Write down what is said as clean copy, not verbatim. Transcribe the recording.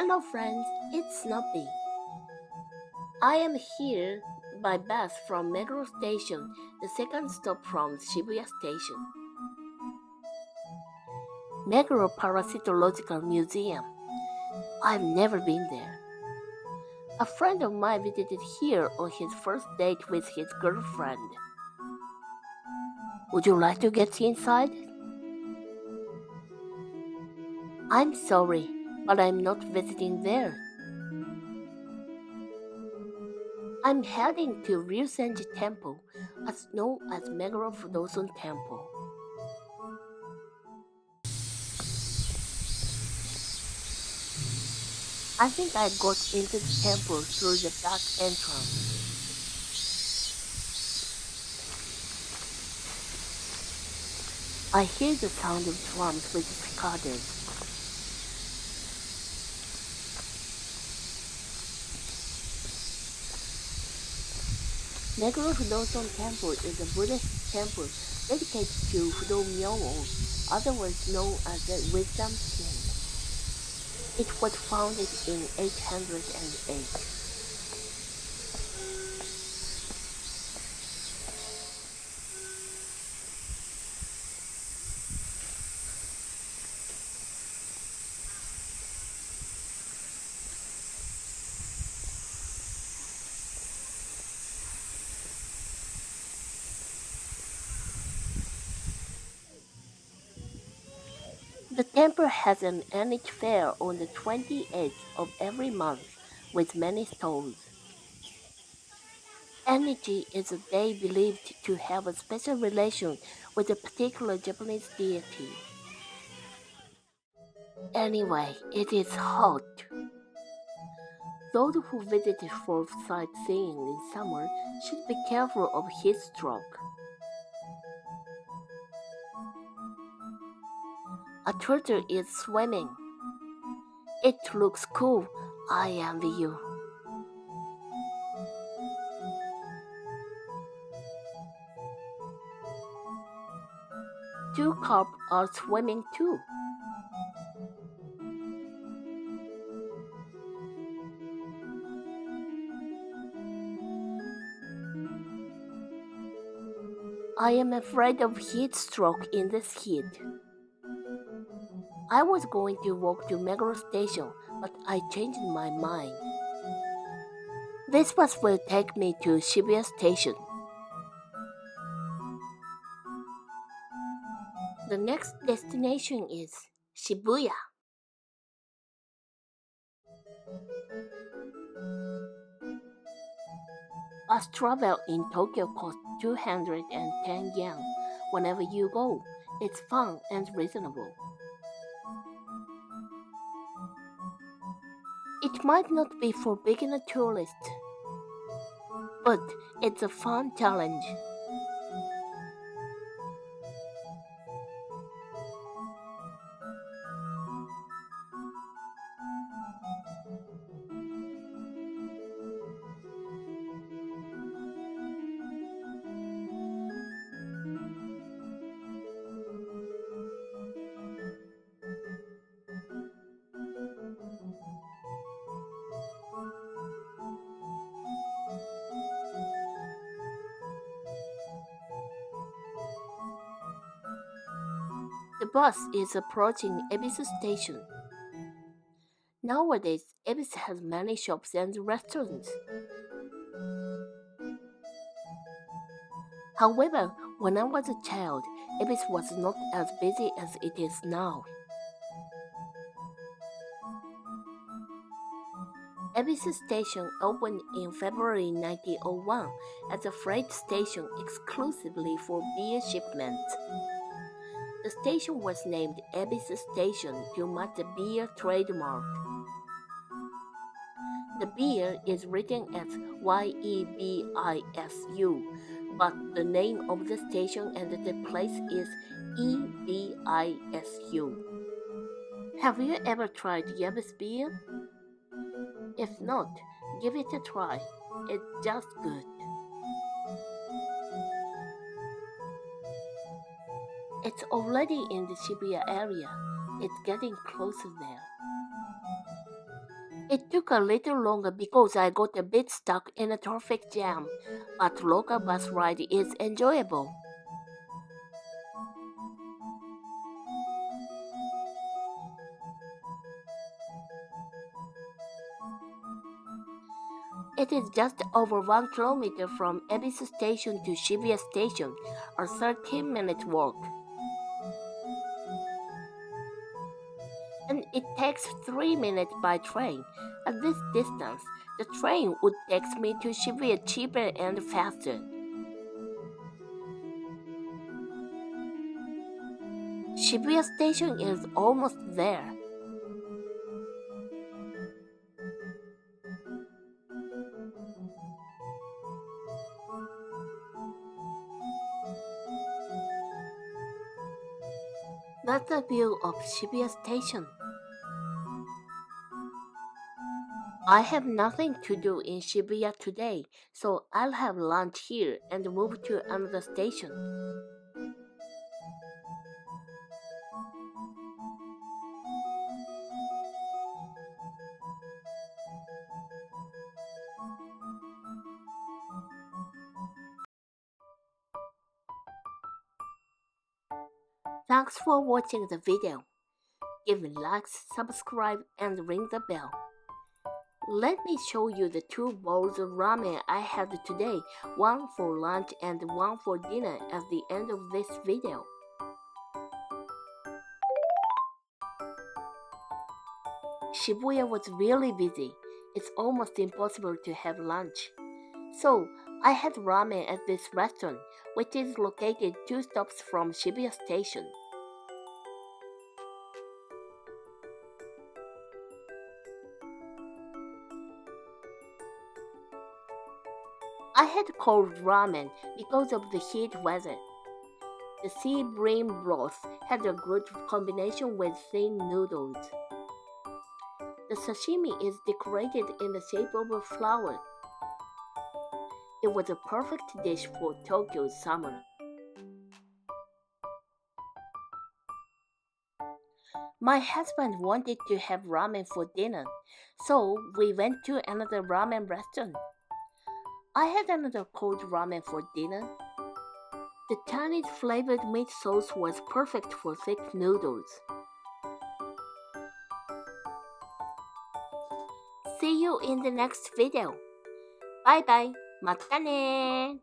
Hello friends, it's Snoopy. I am here by bus from Meguro Station, the second stop from Shibuya Station. Meguro Parasitological Museum. I've never been there. A friend of mine visited here on his first date with his girlfriend. Would you like to get inside? I'm sorry, but I'm not visiting there. I'm heading to Ryusenji Temple, as known as Meguro Fudosan Temple. I think I got into the temple through the back entrance. I hear the sound of drums with cicadas. Meguro Fudosan Temple is a Buddhist temple dedicated to Fudo Myoho, otherwise known as the Wisdom King. It was founded in 808. The temple has an annual fair on the 28th of every month with many stalls. Enichi is a day believed to have a special relation with a particular Japanese deity. Anyway, it is hot. Those who visit for sightseeing in summer should be careful of heat stroke. A turtle is swimming. It looks cool. I envy you. Two carp are swimming too. I am afraid of heat stroke in this heat. I was going to walk to Meguro Station, but I changed my mind. This bus will take me to Shibuya Station. The next destination is Shibuya. Bus travel in Tokyo costs 210 yen. Whenever you go, it's fun and reasonable. It might not be for beginner tourists, but it's a fun challenge. The bus is approaching Ebisu Station. Nowadays, Ebisu has many shops and restaurants. However, when I was a child, Ebisu was not as busy as it is now. Ebisu Station opened in February 1901 as a freight station exclusively for beer shipments. The station was named Ebisu Station to match the beer trademark. The beer is written as Yebisu, but the name of the station and the place is Ebisu. Have you ever tried Yebisu beer? If not, give it a try. It's just good. It's already in the Shibuya area. It's getting closer there. It took a little longer because I got a bit stuck in a traffic jam, but local bus ride is enjoyable. It is just over 1 kilometer from Ebisu Station to Shibuya Station, a 13-minute walk. And it takes 3 minutes by train. At this distance, the train would take me to Shibuya cheaper and faster. Shibuya Station is almost there. That's a view of Shibuya Station. I have nothing to do in Shibuya today, so I'll have lunch here and move to another station. Thanks for watching the video. Give likes, subscribe, and ring the bell. Let me show you the 2 bowls of ramen I had today, one for lunch and one for dinner at the end of this video. Shibuya was really busy. It's almost impossible to have lunch. So, I had ramen at this restaurant, which is located 2 stops from Shibuya Station. I had cold ramen because of the heat weather. The sea bream broth had a good combination with thin noodles. The sashimi is decorated in the shape of a flower. It was a perfect dish for Tokyo's summer. My husband wanted to have ramen for dinner, so we went to another ramen restaurant. I had another cold ramen for dinner. The Chinese flavored meat sauce was perfect for thick noodles. See you in the next video. Bye bye. またね